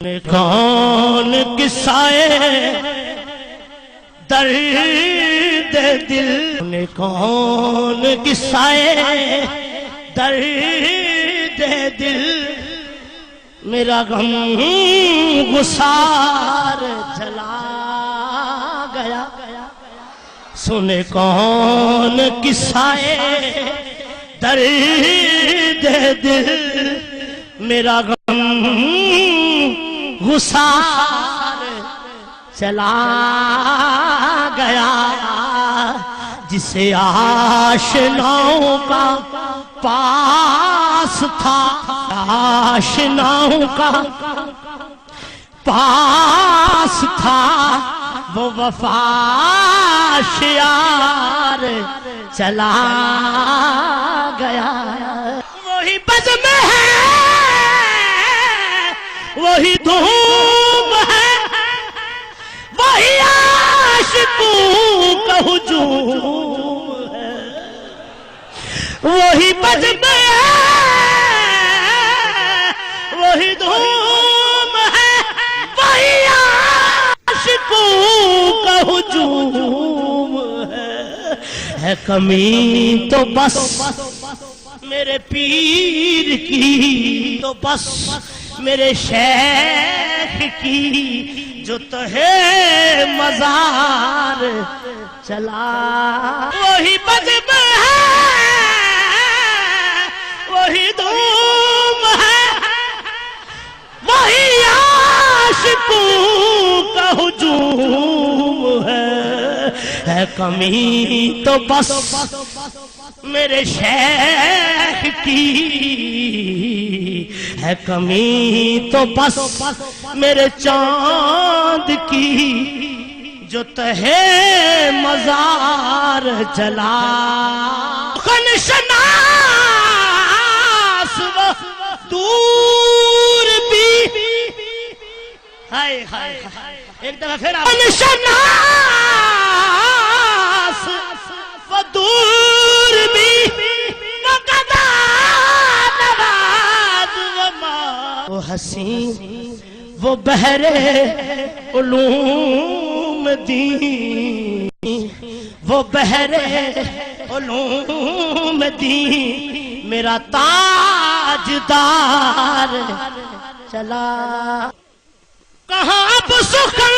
کون قصائے درد دل نے کون قصائے درد دل میرا غم گسار جلا گیا سنے کون قصائے درد دل میرا غم گسار چلا گیا جسے آشناؤں کا پاس تھا آشناؤں کا پاس تھا وہ وفا شیار چلا گیا وہی بزم ہے وہی دھوم ہے وہی عاشقوں کا ہجوم ہے وہی بزم ہے وہی دھوم ہے وہی عاشقوں کا ہجوم ہے کمی تو بس میرے پیر کی تو بس میرے شیخ کی جو تہے مزار چلا وہی بزم ہے وہی دھوم ہے وہی عاشقوں کا ہجوم ہے کمی تو بس میرے شیخ کی ہے کمی تو بس میرے چاند کی جو تہے مزار جلا خنشناس و دور بھی ہائے ہائے ایک دفعہ پھر خنشناس و دور بھی وہ حسین وہ بحر علوم دین وہ بحر علوم دین میرا تاجدار چلا کہاں اب سخن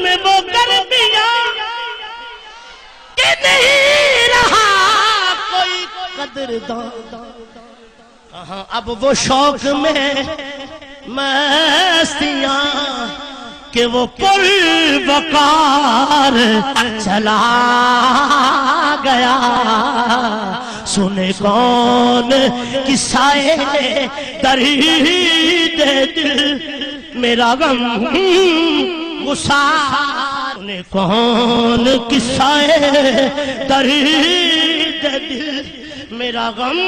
میں وہ گرمیا کہ نہیں رہا کوئی قدردان کہاں اب وہ شوق میں مستیاں کہ وہ پر وقار چلا گیا سنے کون قصائے درد دل میرا غم گسار سنے کون قصائے درد دل میرا غم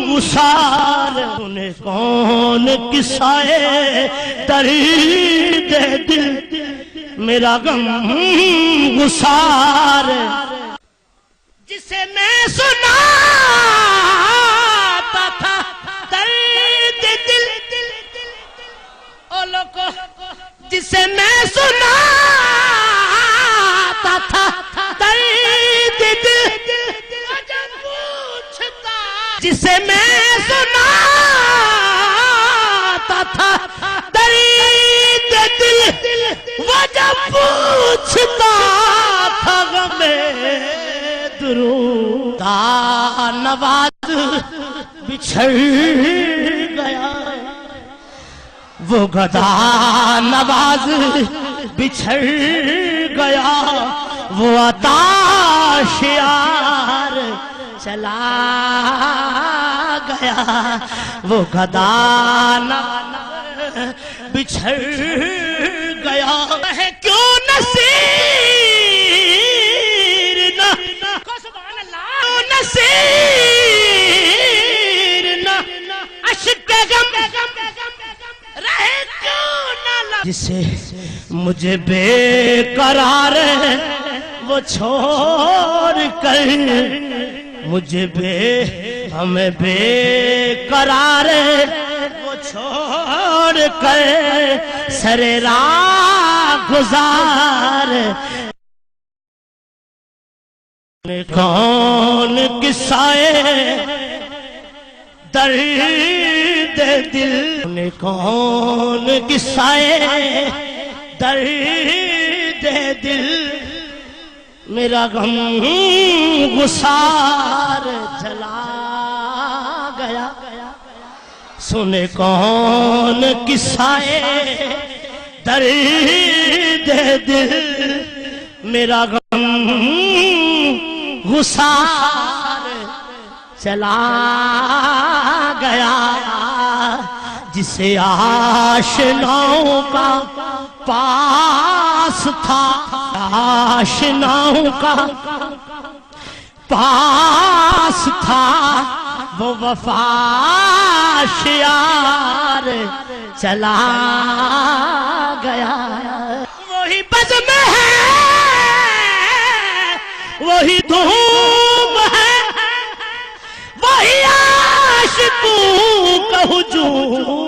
گسار انہیں کون قصائے درد دل میرا غم گسار جسے میں سناتا تھا درد دل او لوگو جسے میں سناتا تھا درد دل جسے میں سناتا تھا درد دل وہ جب پوچھتا تھا غم درود کا نواز بچھڑ گیا وہ گدا نواز بچھڑ گیا وہ عطا شیار چلا گیا وہ گدا بچھڑ گیا ہے کیوں نصیر نہ کیوں نصیر نہ عشق غم رہے کیوں نہ جسے مجھے بے قرار وہ چھوڑ کر مجھے ہمیں بے قرار وہ چھوڑ کر سر راہ گزار کون قصائے درد دل کون قصائے درد دل میرا غم گسار جلا گیا سنے کون قصائے درد دل میرا غم گسار چلا گیا جسے آشناؤں کا پاس تھا آشناؤں کا پاس تھا وہ وفا شیار چلا گیا وہی بزم ہے وہی دھوم ہے وہی عاشقوں کا ہجوم